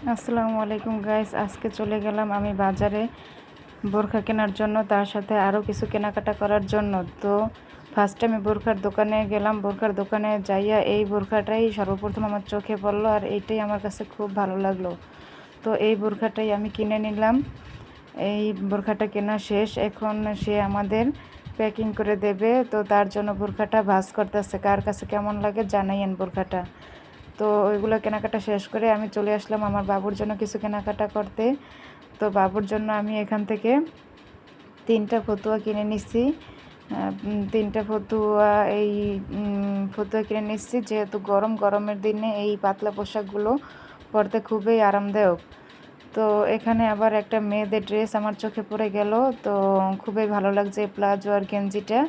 আসসালামু আলাইকুম গাইস, আজকে চলে গেলাম আমি বাজারে বোরখা কেনার জন্য, তার সাথে আরও কিছু কেনাকাটা করার জন্য। তো ফার্স্টে আমি বোরখার দোকানে গেলাম। বোরখার দোকানে যাইয়া এই বোরখাটাই সর্বপ্রথম আমার চোখে পড়লো, আর এইটাই আমার কাছে খুব ভালো লাগলো। তো এই বোরখাটাই আমি কিনে নিলাম। এই বোরখাটা কেনা শেষ, এখন সে আমাদের প্যাকিং করে দেবে। তো তার জন্য বোরখাটা ভাঁজ করতেছে। কার কাছে কেমন লাগে জানাইয়েন বোরখাটা। তো ওইগুলো কেনাকাটা শেষ করে আমি চলে আসলাম আমার বাবুর জন্য কিছু কেনাকাটা করতে। তো বাবুর জন্য আমি এখান থেকে 3টা ফতুয়া কিনে নিচ্ছি। 3টা ফতুয়া ফতুয়া কিনে নিচ্ছি, যেহেতু গরমের দিনে এই পাতলা পোশাকগুলো পরতে খুবই আরামদায়ক। তো এখানে আবার একটা মেয়েদের ড্রেস আমার চোখে পড়ে গেল। তো খুবই ভালো লাগছে প্লাজো আর গেঞ্জিটা।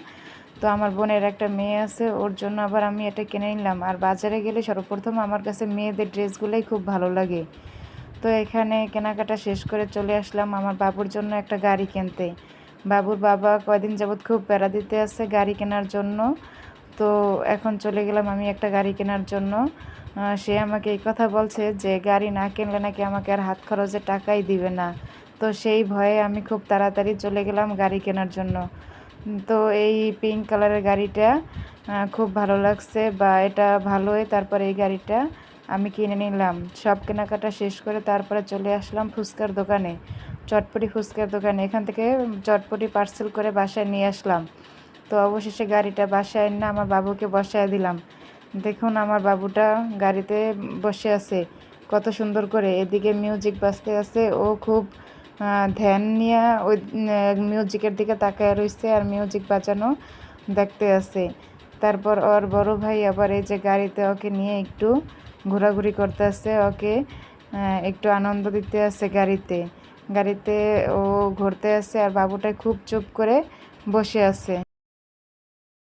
তো আমার বোনের একটা মেয়ে আছে, ওর জন্য আবার আমি এটা কিনে নিলাম। আর বাজারে গেলে সর্বপ্রথম আমার কাছে মেয়েদের ড্রেসগুলোই খুব ভালো লাগে। তো এখানে কেনাকাটা শেষ করে চলে আসলাম আমার বাবুর জন্য একটা গাড়ি কিনতে। বাবুর বাবা কয়দিন যাবৎ খুব প্যারা দিতে আছে গাড়ি কেনার জন্য। তো এখন চলে গেলাম আমি একটা গাড়ি কেনার জন্য। সে আমাকে এই কথা বলছে যে গাড়ি না কিনলে নাকি আমাকে আর হাত খরচে টাকাই দিবে না। তো সেই ভয়ে আমি খুব তাড়াতাড়ি চলে গেলাম গাড়ি কেনার জন্য। তো এই পিঙ্ক কালারের গাড়িটা খুব ভালো লাগছে, বা এটা ভালোই। তারপরে এই গাড়িটা আমি কিনে নিলাম। সব কেনাকাটা শেষ করে তারপরে চলে আসলাম ফুচকার দোকানে, চটপটি ফুচকার দোকানে। এখান থেকে চটপটি পার্সেল করে বাসায় নিয়ে আসলাম। তো অবশেষে গাড়িটা বাসায় এনে আমার বাবুকে বসায় দিলাম। দেখুন আমার বাবুটা গাড়িতে বসে আছে কত সুন্দর করে, এদিকে মিউজিক বাজতে আছে। ও খুব ধ্যান নিয়ে ওই মিউজিকের দিকে তাকায় রয়েছে আর মিউজিক বাজানো দেখতে আছে। তারপর ওর বড় ভাই আবার এই যে গাড়িতে ওকে নিয়ে একটু ঘোরাঘুরি করতে আছে, ওকে একটু আনন্দ দিতে আছে গাড়িতে। গাড়িতে ও ঘুরতে আছে আর বাবুটা খুব চুপ করে বসে আছে।